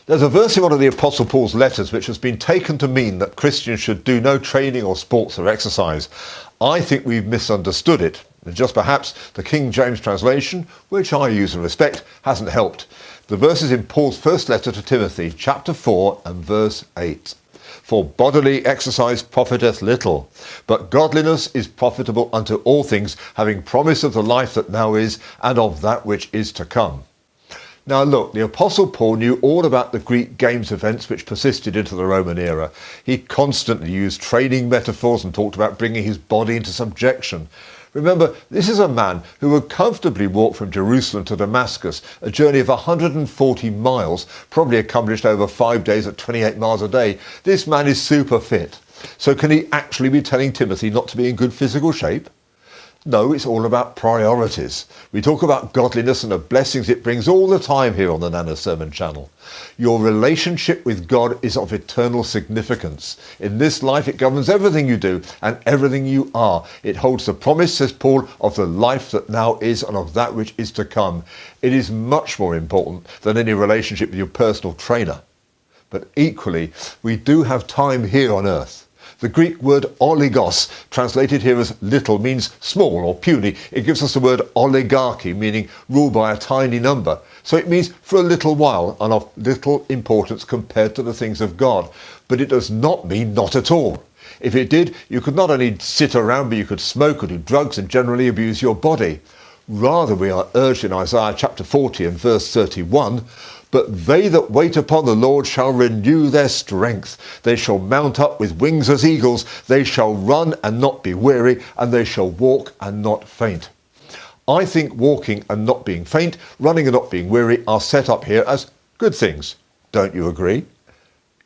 There's a verse in one of the Apostle Paul's letters which has been taken to mean that Christians should do no training or sports or exercise. I think we've misunderstood it, and just perhaps the King James translation, which I use and respect, hasn't helped. The verse is in Paul's first letter to Timothy, chapter 4 and verse 8. For bodily exercise profiteth little, but godliness is profitable unto all things, having promise of the life that now is, and of that which is to come. Now look, the Apostle Paul knew all about the Greek games events which persisted into the Roman era. He constantly used training metaphors and talked about bringing his body into subjection. Remember, this is a man who would comfortably walk from Jerusalem to Damascus, a journey of 140 miles, probably accomplished over 5 days at 28 miles a day. This man is super fit. So can he actually be telling Timothy not to be in good physical shape? No, it's all about priorities. We talk about godliness and the blessings it brings all the time here on the Nana Sermon channel. Your relationship with God is of eternal significance. In this life, it governs everything you do and everything you are. It holds the promise, says Paul, of the life that now is and of that which is to come. It is much more important than any relationship with your personal trainer. But equally, we do have time here on earth. The Greek word oligos, translated here as little, means small or puny. It gives us the word oligarchy, meaning ruled by a tiny number. So it means for a little while and of little importance compared to the things of God. But it does not mean not at all. If it did, you could not only sit around, but you could smoke or do drugs and generally abuse your body. Rather, we are urged in Isaiah chapter 40 and verse 31, but they that wait upon the Lord shall renew their strength. They shall mount up with wings as eagles. They shall run and not be weary, and they shall walk and not faint. I think walking and not being faint, running and not being weary are set up here as good things. Don't you agree?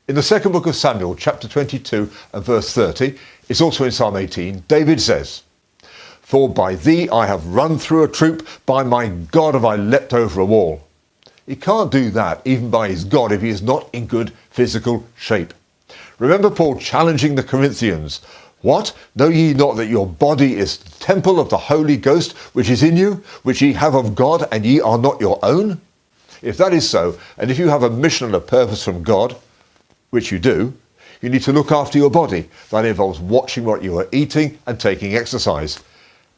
In the second book of Samuel, chapter 22 and verse 30, it's also in Psalm 18, David says, For by thee I have run through a troop, by my God have I leapt over a wall. He can't do that, even by his God, if he is not in good physical shape. Remember Paul challenging the Corinthians. What? Know ye not that your body is the temple of the Holy Ghost, which is in you, which ye have of God, and ye are not your own? If that is so, and if you have a mission and a purpose from God, which you do, you need to look after your body. That involves watching what you are eating and taking exercise.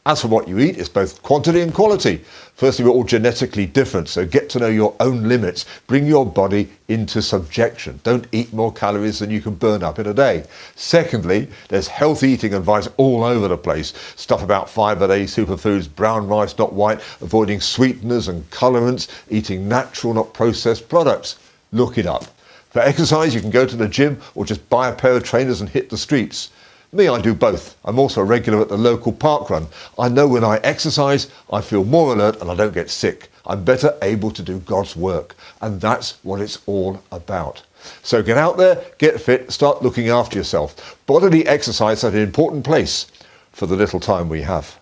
As for what you eat, it's both quantity and quality. Firstly, we're all genetically different, so get to know your own limits. Bring your body into subjection. Don't eat more calories than you can burn up in a day. Secondly, there's health eating advice all over the place. Stuff about 5-a-day superfoods, brown rice, not white, avoiding sweeteners and colorants, eating natural, not processed products. Look it up. For exercise, you can go to the gym or just buy a pair of trainers and hit the streets. Me, I do both. I'm also a regular at the local park run. I know when I exercise, I feel more alert and I don't get sick. I'm better able to do God's work. And that's what it's all about. So get out there, get fit, start looking after yourself. Bodily exercise is an important place for the little time we have.